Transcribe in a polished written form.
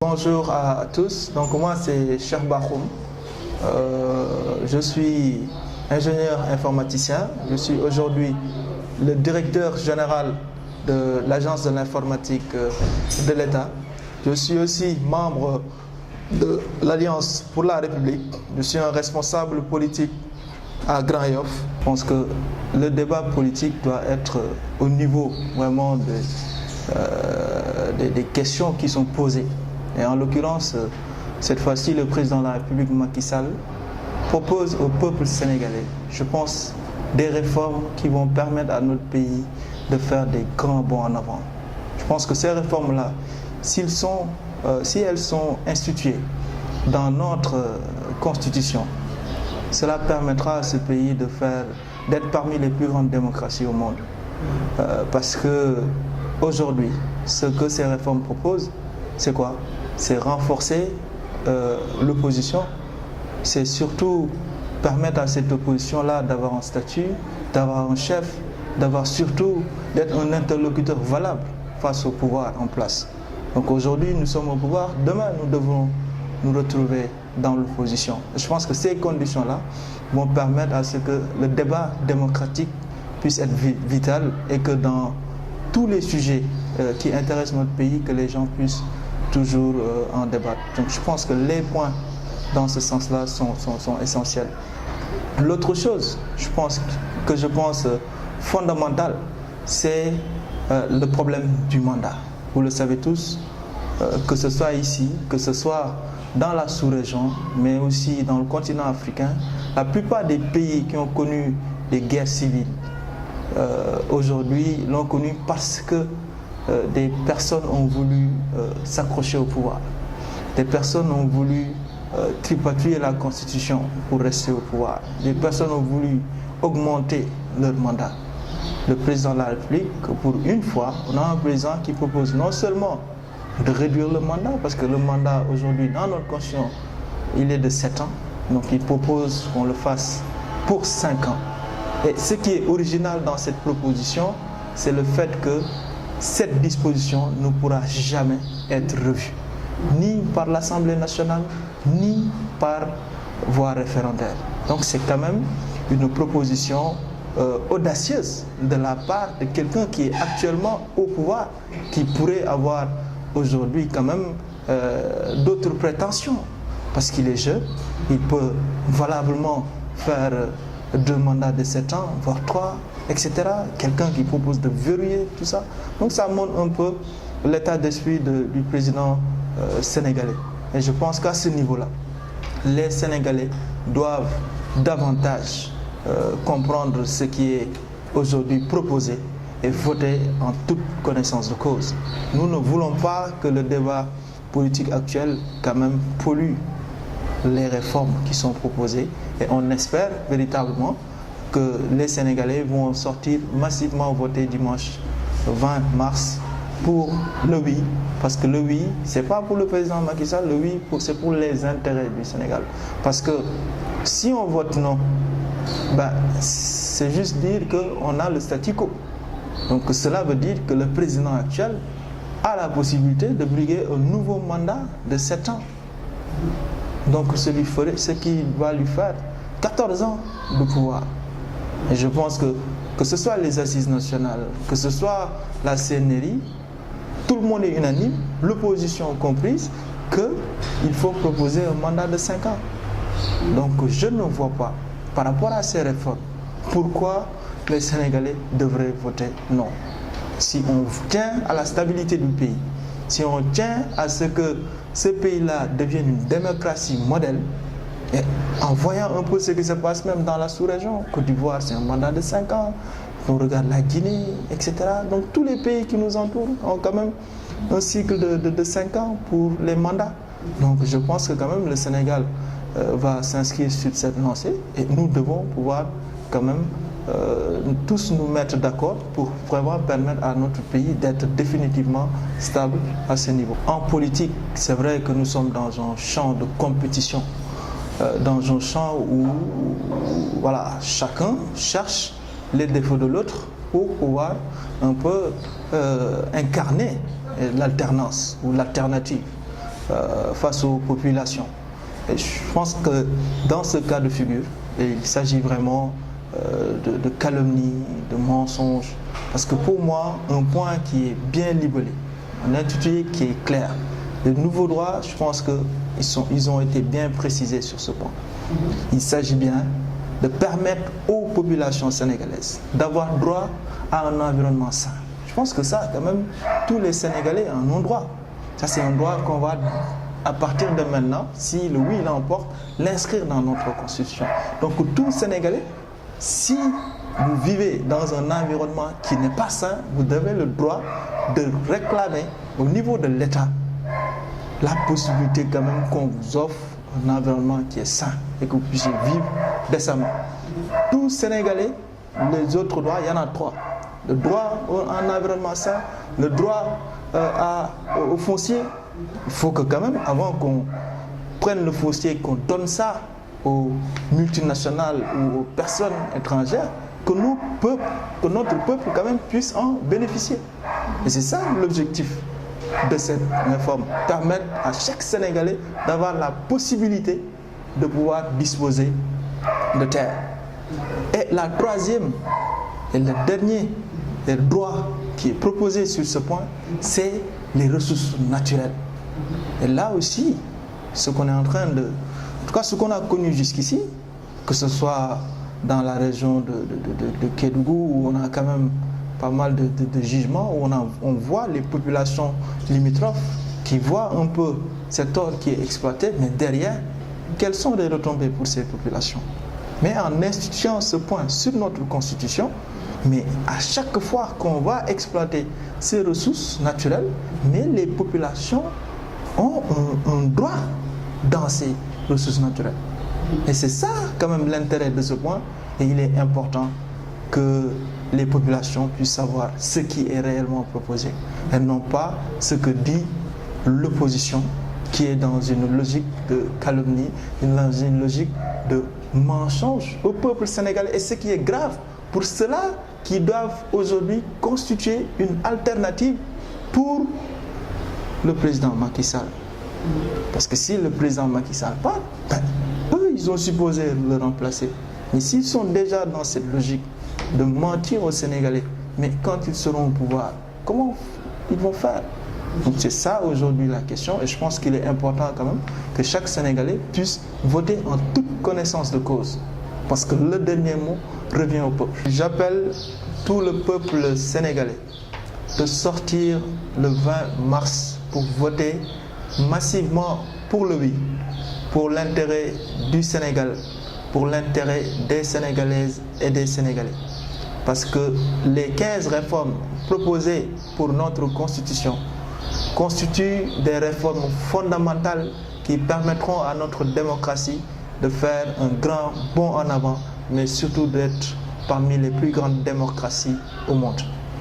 Bonjour à tous, donc moi c'est Cheikh Bakhoum, je suis ingénieur informaticien, je suis aujourd'hui le directeur général de l'Agence de l'informatique de l'État. Je suis aussi membre de l'Alliance pour la République, je suis un responsable politique à Grand Yoff. Je pense que le débat politique doit être au niveau vraiment des questions qui sont posées. Et en l'occurrence, cette fois-ci, le président de la République, Macky Sall, propose au peuple sénégalais, je pense, des réformes qui vont permettre à notre pays de faire des grands bonds en avant. Je pense que ces réformes-là, si elles sont instituées dans notre constitution, cela permettra à ce pays d'être parmi les plus grandes démocraties au monde. Parce que aujourd'hui, ce que ces réformes proposent, c'est quoi? C'est renforcer l'opposition, c'est surtout permettre à cette opposition-là d'avoir un statut, d'avoir un chef, d'être un interlocuteur valable face au pouvoir en place. Donc aujourd'hui, nous sommes au pouvoir, demain, nous devons nous retrouver dans l'opposition. Je pense que ces conditions-là vont permettre à ce que le débat démocratique puisse être vital et que dans tous les sujets qui intéressent notre pays, que les gens puissent toujours en débattre. Donc je pense que les points dans ce sens-là sont essentiels. L'autre chose, je pense fondamentale, c'est le problème du mandat. Vous le savez tous, que ce soit ici, que ce soit dans la sous-région, mais aussi dans le continent africain, la plupart des pays qui ont connu des guerres civiles aujourd'hui l'ont connu parce que des personnes ont voulu s'accrocher au pouvoir. Des personnes ont voulu tripatouiller la constitution pour rester au pouvoir. Des personnes ont voulu augmenter leur mandat. Le président de la République, pour une fois, on a un président qui propose non seulement de réduire le mandat, parce que le mandat aujourd'hui dans notre constitution, il est de 7 ans. Donc il propose qu'on le fasse pour 5 ans. Et ce qui est original dans cette proposition, c'est le fait que cette disposition ne pourra jamais être revue, ni par l'Assemblée nationale, ni par voie référendaire. Donc c'est quand même une proposition audacieuse de la part de quelqu'un qui est actuellement au pouvoir, qui pourrait avoir aujourd'hui quand même d'autres prétentions, parce qu'il est jeune, il peut valablement faire 2 mandats de 7 ans, voire 3, etc. Quelqu'un qui propose de verrouiller tout ça. Donc ça montre un peu l'état d'esprit du président sénégalais. Et je pense qu'à ce niveau-là, les Sénégalais doivent davantage comprendre ce qui est aujourd'hui proposé et voter en toute connaissance de cause. Nous ne voulons pas que le débat politique actuel quand même pollue les réformes qui sont proposées et on espère véritablement que les Sénégalais vont sortir massivement voter dimanche 20 mars pour le oui, parce que le oui, c'est pas pour le président Macky Sall, le oui, c'est pour les intérêts du Sénégal. Parce que si on vote non, c'est juste dire qu'on a le statu quo. Donc cela veut dire que le président actuel a la possibilité de briguer un nouveau mandat de 7 ans. Donc ce qui va lui faire 14 ans de pouvoir. Et je pense que ce soit les assises nationales, que ce soit la CNRI, tout le monde est unanime, l'opposition comprise, qu'il faut proposer un mandat de 5 ans. Donc je ne vois pas, par rapport à ces réformes, pourquoi les Sénégalais devraient voter non. Si on tient à la stabilité du pays, si on tient à ce que ce pays-là devienne une démocratie modèle, et en voyant un peu ce qui se passe même dans la sous-région, Côte d'Ivoire c'est un mandat de 5 ans, on regarde la Guinée, etc. Donc tous les pays qui nous entourent ont quand même un cycle de 5 ans pour les mandats. Donc je pense que quand même le Sénégal va s'inscrire sur cette lancée et nous devons pouvoir quand même tous nous mettre d'accord pour vraiment permettre à notre pays d'être définitivement stable à ce niveau. En politique, c'est vrai que nous sommes dans un champ de compétition, dans un champ où voilà, chacun cherche les défauts de l'autre pour pouvoir un peu incarner l'alternance ou l'alternative. face aux populations. Et je pense que dans ce cas de figure, il s'agit vraiment de calomnie, de mensonge. Parce que pour moi, un point qui est bien libellé, un intitulé qui est clair. Les nouveaux droits, je pense qu'ils ont été bien précisés sur ce point. Il s'agit bien de permettre aux populations sénégalaises d'avoir droit à un environnement sain. Je pense que ça, quand même, tous les Sénégalais en ont droit. Ça, c'est un droit qu'on va, à partir de maintenant, si le oui l'emporte, l'inscrire dans notre Constitution. Donc, tous Sénégalais, si vous vivez dans un environnement qui n'est pas sain, vous avez le droit de réclamer au niveau de l'État la possibilité quand même qu'on vous offre un environnement qui est sain et que vous puissiez vivre décemment. Tous Sénégalais, les autres droits, il y en a 3. Le droit à un environnement sain, le droit au foncier. Il faut que quand même, avant qu'on prenne le foncier, qu'on donne ça aux multinationales ou aux personnes étrangères, que notre peuple quand même puisse en bénéficier. Et c'est ça l'objectif de cette réforme, permettre à chaque Sénégalais d'avoir la possibilité de pouvoir disposer de terre. Et la troisième et le dernier droit qui est proposé sur ce point, c'est les ressources naturelles. Et là aussi, ce qu'on est en train de... En tout cas, ce qu'on a connu jusqu'ici, que ce soit dans la région de Kédougou, où on a quand même pas mal de jugements, où on voit les populations limitrophes qui voient un peu cet or qui est exploité, mais derrière, quelles sont les retombées pour ces populations? Mais en instituant ce point sur notre Constitution, mais à chaque fois qu'on va exploiter ces ressources naturelles, mais les populations ont un droit dans ces ressources naturelles. Et c'est ça quand même l'intérêt de ce point, et il est important que les populations puissent savoir ce qui est réellement proposé, et non pas ce que dit l'opposition, qui est dans une logique de calomnie, dans une logique de mensonge au peuple sénégalais. Et ce qui est grave pour ceux-là qui doivent aujourd'hui constituer une alternative pour le président Macky Sall. Parce que si le président Macky Sall part, eux, ils ont supposé le remplacer. Mais s'ils sont déjà dans cette logique de mentir aux Sénégalais, mais quand ils seront au pouvoir, comment ils vont faire? Donc c'est ça aujourd'hui la question, et je pense qu'il est important quand même que chaque Sénégalais puisse voter en toute connaissance de cause. Parce que le dernier mot revient au peuple. J'appelle tout le peuple sénégalais de sortir le 20 mars pour voter massivement pour le oui, pour l'intérêt du Sénégal, pour l'intérêt des Sénégalaises et des Sénégalais. Parce que les 15 réformes proposées pour notre Constitution constituent des réformes fondamentales qui permettront à notre démocratie de faire un grand bond en avant, mais surtout d'être parmi les plus grandes démocraties au monde.